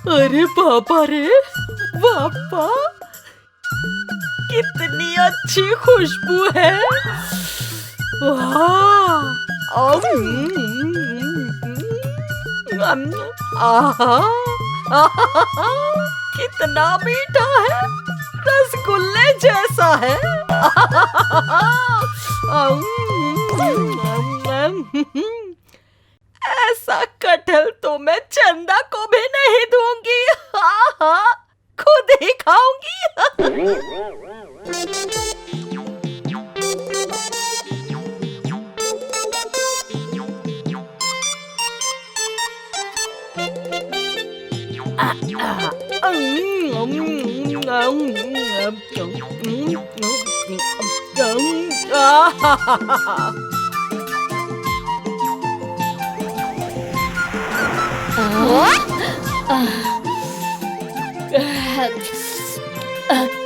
अरे बाबा रे, बाबा, कितनी अच्छी खुशबू है। वाह, आहा, आहा, कितना मीठा है, रसगुल्ले जैसा है। ऐसा कटहल तो मैं चंदा को भी नहीं दूंगी। खुद ही खाऊंगी।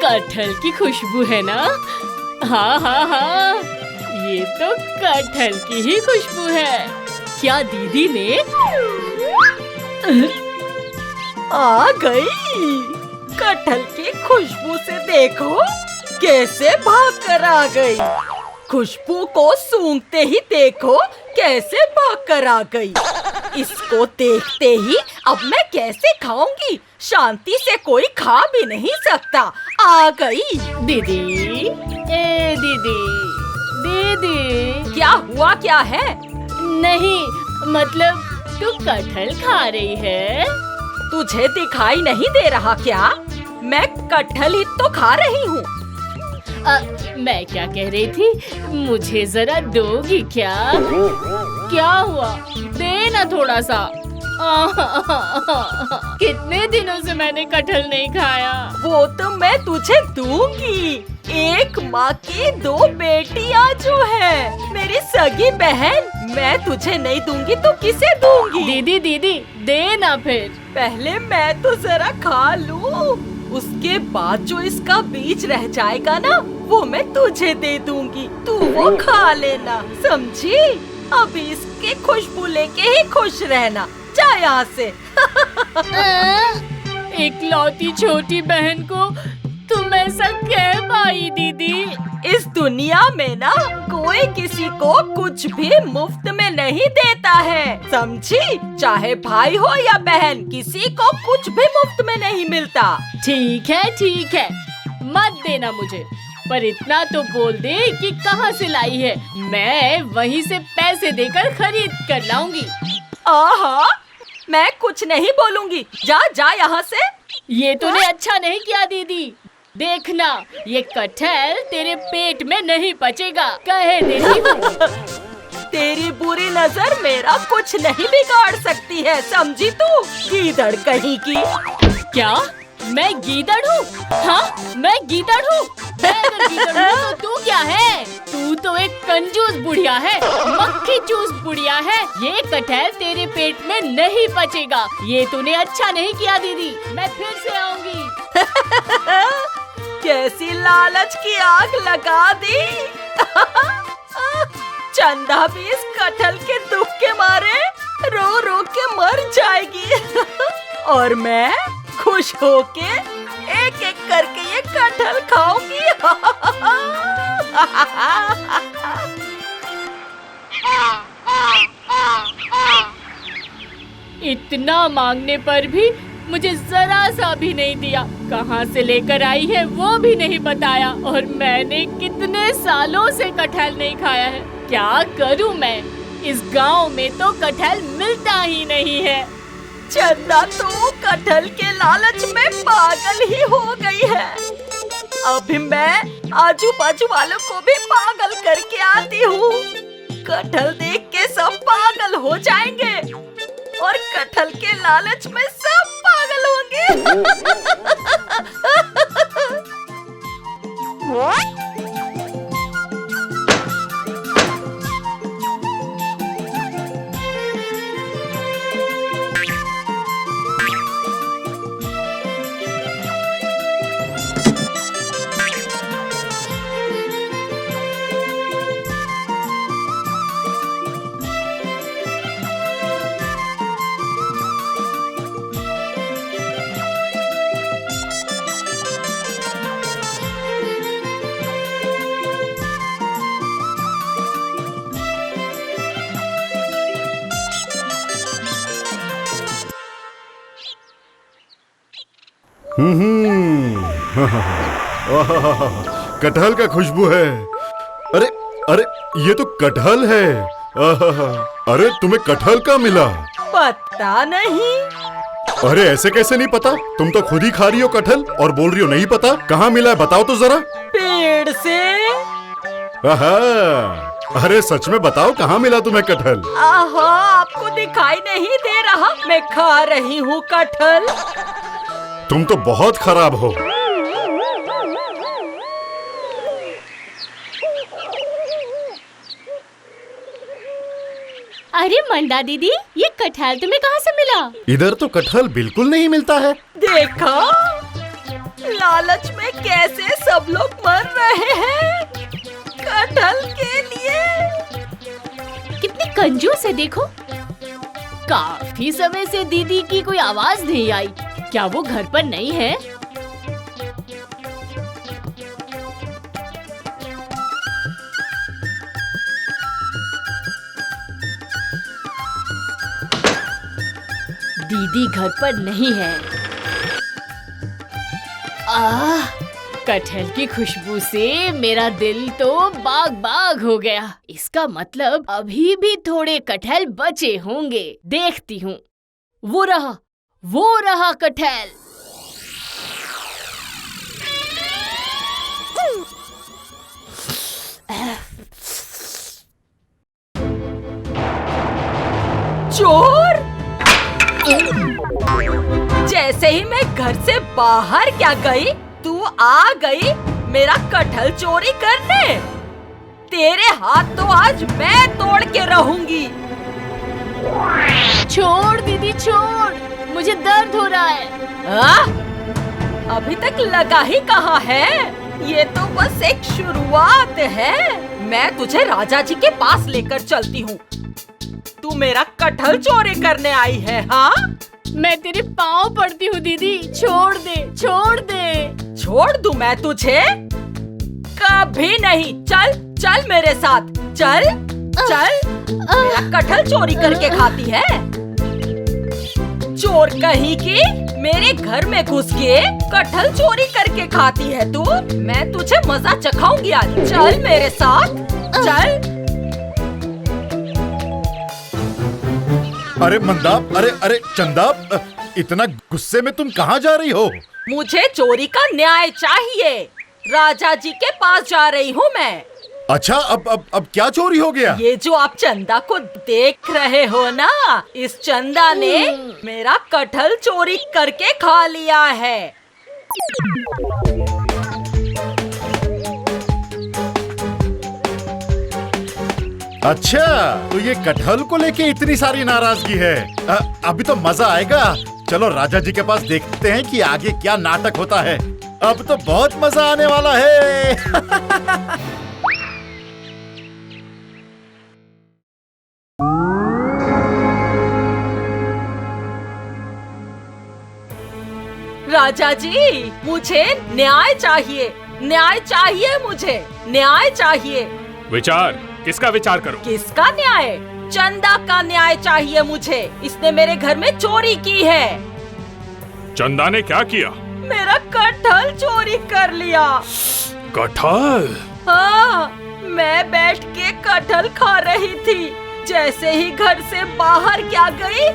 कटहल की खुशबू है ना? हाँ हाँ हाँ, ये तो कटहल की ही खुशबू है। क्या दीदी ने आ गई। कटहल की खुशबू से देखो कैसे भाग कर आ गई। खुशबू को सूंघते ही देखो कैसे भाग कर आ गई। इसको देखते ही अब मैं कैसे खाऊंगी? शांति से कोई खा भी नहीं सकता। आ गई। दीदी, ए दीदी, दीदी। क्या हुआ, क्या है? नहीं, मतलब तू कटहल खा रही है? तुझे दिखाई नहीं दे रहा क्या? मैं कटहल ही तो खा रही हूँ। मैं क्या कह रही थी, मुझे जरा दोगी क्या? क्या हुआ, दे ना थोड़ा सा। कितने दिनों से मैंने कटहल नहीं खाया। वो तो मैं तुझे दूंगी। एक माँ की दो बेटियाँ जो है, मेरी सगी बहन। मैं तुझे नहीं दूंगी तो किसे दूंगी? दीदी दीदी, दे ना फिर। पहले मैं तो जरा खा लूं, उसके बाद जो इसका बीज रह जाएगा ना, वो मैं तुझे दे दूंगी। तू वो खा लेना, समझी? अभी इसके खुशबू लेके ही खुश रहना। जा यहाँ से। एक लौती छोटी बहन को तुम ऐसा कह पाई दीदी? इस दुनिया में ना कोई किसी को कुछ भी मुफ्त में नहीं देता है, समझी? चाहे भाई हो या बहन, किसी को कुछ भी मुफ्त में नहीं मिलता। ठीक है, मत देना मुझे, पर इतना तो बोल दे कि कहाँ से लाई है। मैं वहीं से पैसे देकर खरीद कर लाऊंगी। आहा, मैं कुछ नहीं बोलूंगी। जा जा यहाँ से। ये तूने अच्छा नहीं किया दीदी। देखना, ये कटहल तेरे पेट में नहीं पचेगा, कह देती हूँ। तेरी बुरी नजर मेरा कुछ नहीं बिगाड़ सकती है, समझी तू? गीदड़ कहीं की। क्या मैं गीदड़ हूँ? हाँ, मैं गीदड़ हूँ। मैं अगर गीदड़ हूँ तो तू क्या है? तू तो एक कंजूस बुढ़िया है, मक्खी चूस बुढ़िया है। ये कटहल तेरे पेट में नहीं पचेगा। ये तूने अच्छा नहीं किया दीदी। मैं फिर से आऊंगी। कैसी लालच की आग लगा दी। चंदा भी इस कटहल के दुख के मारे रो रो के मर जाएगी। और मैं खुश होके एक एक करके ये कटहल खाऊंगी। इतना मांगने पर भी मुझे जरा सा भी नहीं दिया। कहाँ से लेकर आई है वो भी नहीं बताया। और मैंने कितने सालों से कटहल नहीं खाया है। क्या करूँ मैं? इस गांव में तो कटहल मिलता ही नहीं है। चंदा तो कटहल के लालच में पागल ही हो गई है। अभी मैं आजू बाजू वालों को भी पागल करके आती हूँ। कटहल देख के सब पागल हो जाएंगे और कटहल के लालच में सब पागल होंगे। कटहल का खुशबू है। अरे अरे ये तो कटहल है। अरे तुम्हें कटहल का मिला? पता नहीं। अरे ऐसे कैसे नहीं पता? तुम तो खुद ही खा रही हो कटहल और बोल रही हो नहीं पता। कहाँ मिला है बताओ तो जरा। पेड़ से। आहा, अरे सच में बताओ कहाँ मिला तुम्हें कटहल? आहा, आपको दिखाई नहीं दे रहा? मैं खा रही हूँ कटहल। तुम तो बहुत खराब हो। अरे मंदा दीदी, ये कटहल तुम्हें कहाँ से मिला? इधर तो कटहल बिल्कुल नहीं मिलता है। देखा, लालच में कैसे सब लोग मर रहे हैं कटहल के लिए। कितनी कंजूस है देखो। काफी समय से दीदी की कोई आवाज नहीं आई। क्या वो घर पर नहीं है? दीदी घर पर नहीं है। आह, कटहल की खुशबू से मेरा दिल तो बाग बाग हो गया। इसका मतलब अभी भी थोड़े कटहल बचे होंगे। देखती हूँ। वो रहा कटहल। चोर! जैसे ही मैं घर से बाहर क्या गई, तू आ गई मेरा कटहल चोरी करने। तेरे हाथ तो आज मैं तोड़ के रहूंगी। छोड़ दीदी छोड़, मुझे दर्द हो रहा है। अभी तक लगा ही कहाँ है? ये तो बस एक शुरुआत है। मैं तुझे राजा जी के पास लेकर चलती हूँ। तू मेरा कटहल चोरी करने आई है? हाँ, मैं तेरे पाँव पड़ती हूँ दीदी, छोड़ दे छोड़ दे। छोड़ दूँ मैं तुझे? कभी नहीं। चल चल मेरे साथ, चल चल। मेरा कटहल चोरी करके खाती है? चोर कहीं की, मेरे घर में घुस के कटहल चोरी करके खाती है तू? मैं तुझे मजा चखाऊंगी आज। चल मेरे साथ, चल। अरे मंदा, अरे चंदा, इतना गुस्से में तुम कहाँ जा रही हो? मुझे चोरी का न्याय चाहिए। राजा जी के पास जा रही हूँ मैं। अच्छा, अब क्या चोरी हो गया? ये जो आप चंदा को देख रहे हो ना, इस चंदा ने मेरा कटहल चोरी करके खा लिया है। अच्छा, तो ये कटहल को लेके इतनी सारी नाराजगी है। अभी तो मजा आएगा। चलो राजा जी के पास देखते हैं कि आगे क्या नाटक होता है। अब तो बहुत मजा आने वाला है। राजा जी, मुझे न्याय चाहिए। न्याय चाहिए, मुझे न्याय चाहिए। विचार? किसका विचार करूं? किसका न्याय? चंदा का न्याय चाहिए मुझे। इसने मेरे घर में चोरी की है। चंदा ने क्या किया? मेरा कटहल चोरी कर लिया। कटहल? हाँ, मैं बैठ के कटहल खा रही थी। जैसे ही घर से बाहर क्या गई,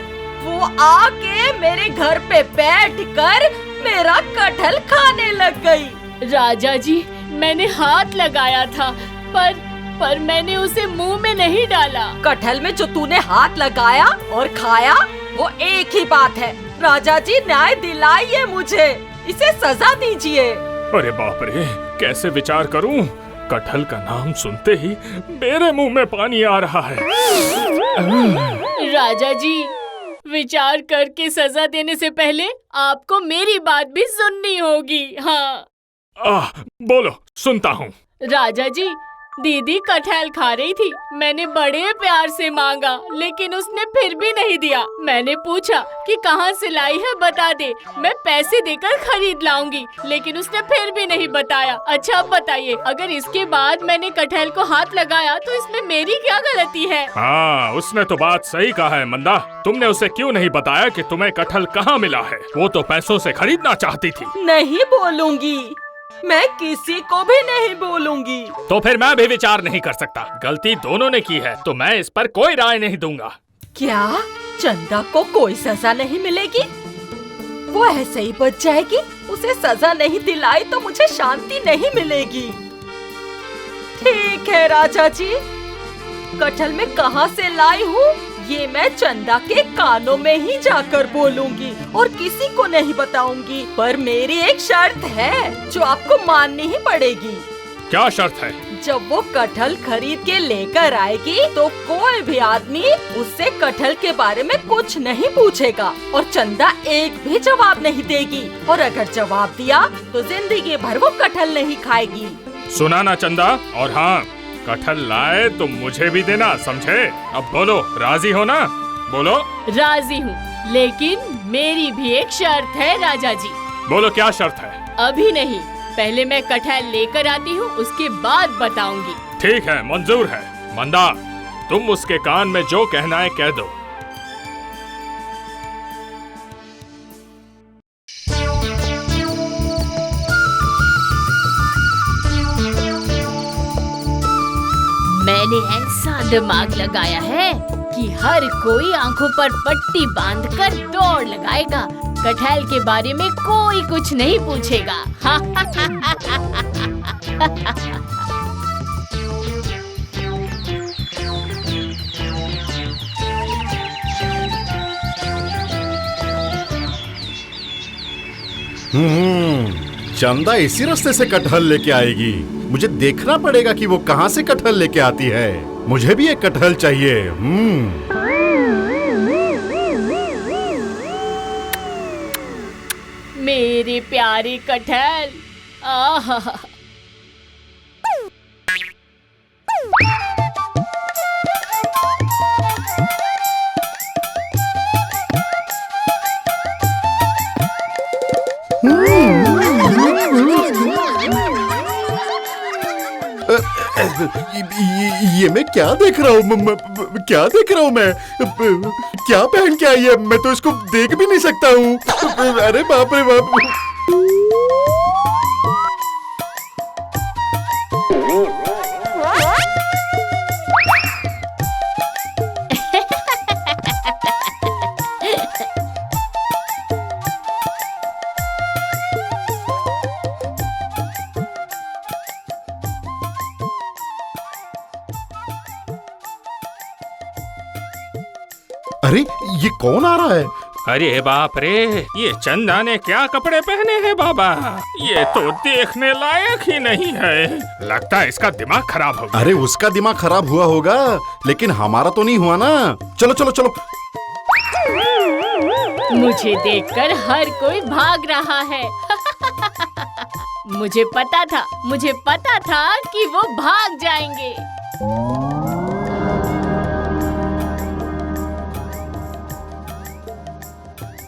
वो आके मेरे घर पे बैठकर मेरा कटहल खाने लग गई। राजा जी, मैंने हाथ लगाया था, पर मैंने उसे मुंह में नहीं डाला। कटहल में जो तूने हाथ लगाया और खाया, वो एक ही बात है। राजा जी, न्याय दिलाइए मुझे। इसे सजा दीजिए। अरे बाप रे, कैसे विचार करूं? कटहल का नाम सुनते ही मेरे मुंह में पानी आ रहा है। राजा जी, विचार करके सजा देने से पहले आपको मेरी बात भी सुननी होगी। हाँ, बोलो, सुनता हूँ। राजा जी, दीदी कटहल खा रही थी, मैंने बड़े प्यार से मांगा लेकिन उसने फिर भी नहीं दिया। मैंने पूछा कि कहाँ से लाई है बता दे, मैं पैसे देकर खरीद लाऊंगी, लेकिन उसने फिर भी नहीं बताया। अच्छा अब बताइए, अगर इसके बाद मैंने कटहल को हाथ लगाया तो इसमें मेरी क्या गलती है? हाँ, उसने तो बात सही कहा है मंदा। तुमने उसे क्यों नहीं बताया कि तुम्हें कटहल कहाँ मिला है? वो तो पैसों से खरीदना चाहती थी। नहीं बोलूंगी, मैं किसी को भी नहीं बोलूंगी। तो फिर मैं भी विचार नहीं कर सकता। गलती दोनों ने की है, तो मैं इस पर कोई राय नहीं दूंगा। क्या चंदा को कोई सजा नहीं मिलेगी? वो ऐसे ही बच जाएगी? उसे सजा नहीं दिलाई तो मुझे शांति नहीं मिलेगी। ठीक है राजा जी, कटहल मैं कहाँ से लाई हूँ ये मैं चंदा के कानों में ही जाकर बोलूंगी और किसी को नहीं बताऊंगी। पर मेरी एक शर्त है जो आपको माननी ही पड़ेगी। क्या शर्त है? जब वो कटहल खरीद के लेकर आएगी तो कोई भी आदमी उससे कटहल के बारे में कुछ नहीं पूछेगा और चंदा एक भी जवाब नहीं देगी। और अगर जवाब दिया तो जिंदगी भर वो कटहल नहीं खाएगी। सुना ना चंदा? और हाँ, कटहल लाए तो मुझे भी देना, समझे? अब बोलो, राजी हो ना? बोलो। राजी हूँ, लेकिन मेरी भी एक शर्त है राजा जी। बोलो क्या शर्त है? अभी नहीं, पहले मैं कटहल लेकर आती हूँ, उसके बाद बताऊंगी। ठीक है, मंजूर है। मंदा, तुम उसके कान में जो कहना है कह दो। मैंने ऐसा दिमाग लगाया है कि हर कोई आंखों पर पट्टी बांधकर दौड़ लगाएगा। कटहल के बारे में कोई कुछ नहीं पूछेगा। चंदा इसी रास्ते से कटहल लेके आएगी। मुझे देखना पड़ेगा कि वो कहाँ से कटहल लेके आती है। मुझे भी एक कटहल चाहिए। मेरे प्यारे कटहल, आहा। ये मैं क्या देख रहा हूँ? क्या देख रहा हूँ मैं? क्या पहन के आई है? मैं तो इसको देख भी नहीं सकता हूँ। अरे बाप रे बाप। अरे ये कौन आ रहा है? अरे बाप रे, ये चंदा ने क्या कपड़े पहने हैं बाबा? ये तो देखने लायक ही नहीं है। लगता है इसका दिमाग खराब हो गया। अरे उसका दिमाग खराब हुआ होगा, लेकिन हमारा तो नहीं हुआ ना। चलो चलो चलो। मुझे देखकर हर कोई भाग रहा है। मुझे पता था कि वो भाग जाएंगे।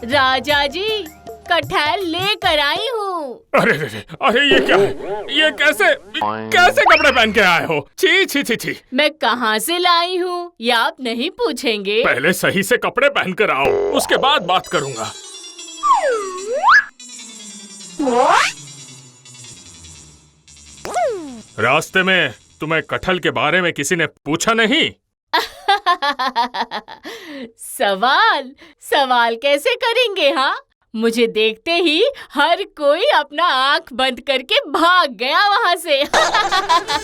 राजा जी, कटहल लेकर आई हूँ। अरे ये क्या है? ये कैसे कपड़े पहन के आए हो? छी छी छी छी। मैं कहाँ से लाई हूँ ये आप नहीं पूछेंगे? पहले सही से कपड़े पहन कर आओ, उसके बाद बात करूँगा। रास्ते में तुम्हें कटहल के बारे में किसी ने पूछा नहीं? सवाल कैसे करेंगे? हाँ, मुझे देखते ही हर कोई अपना आंख बंद करके भाग गया वहाँ से।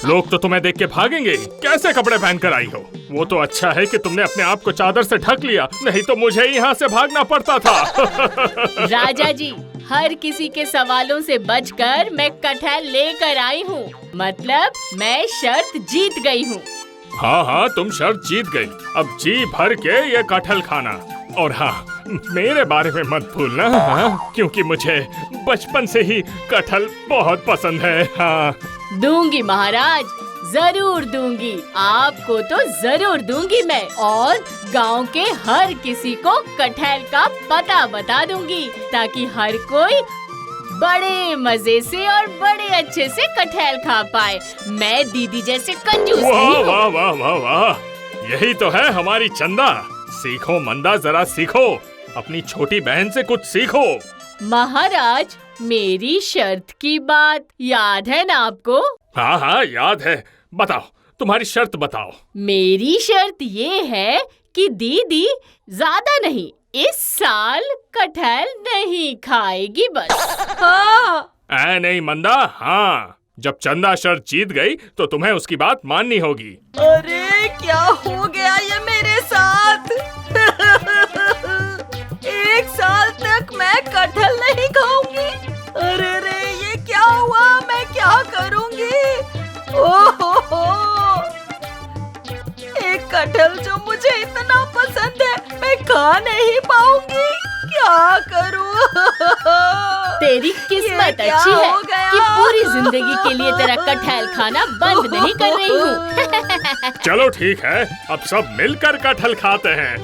लोग तो तुम्हें देख के भागेंगे। कैसे कपड़े पहन कर आई हो? वो तो अच्छा है कि तुमने अपने आप को चादर से ढक लिया, नहीं तो मुझे यहाँ से भागना पड़ता था। राजा जी, हर किसी के सवालों से बचकर मैं कटहल लेकर आई हूँ। मतलब मैं शर्त जीत गई हूँ। हाँ, तुम शर्त जीत गई। अब जी भर के ये कटहल खाना। और हाँ, मेरे बारे में मत भूलना, हाँ, क्योंकि मुझे बचपन से ही कटहल बहुत पसंद है। हाँ। दूंगी महाराज, जरूर दूंगी, आपको तो जरूर दूंगी मैं, और गांव के हर किसी को कटहल का पता बता दूंगी, ताकि हर कोई बड़े मजे से और बड़े अच्छे से कटहल खा पाए। मैं दीदी जैसे कंजूस वाह नहीं हूँ। वाह वाह वाह वाह, यही तो है हमारी चंदा। सीखो मंदा, जरा सीखो, अपनी छोटी बहन से कुछ सीखो। महाराज, मेरी शर्त की बात याद है ना आपको? हाँ हाँ याद है, बताओ, तुम्हारी शर्त बताओ। मेरी शर्त ये है कि दीदी ज्यादा नहीं, इस साल कटहल नहीं खाएगी बस। हाँ। ऐ नहीं मंदा, हाँ, जब चंदा शर्त जीत गई तो तुम्हें उसकी बात माननी होगी। अरे क्या हो गया ये मेरे साथ? एक साल तक मैं कटहल नहीं खाऊंगी। अरे रे, ये क्या हुआ? मैं क्या करूंगी? ओहो, एक कटहल जो मुझे इतना पसंद है मैं खा नहीं पाऊंगी। क्या करूं? तेरी किस्मत ये क्या अच्छी है हो गया? कि पूरी जिंदगी के लिए तेरा कटहल खाना बंद नहीं कर रही हूँ। चलो ठीक है, अब सब मिलकर कटहल खाते हैं।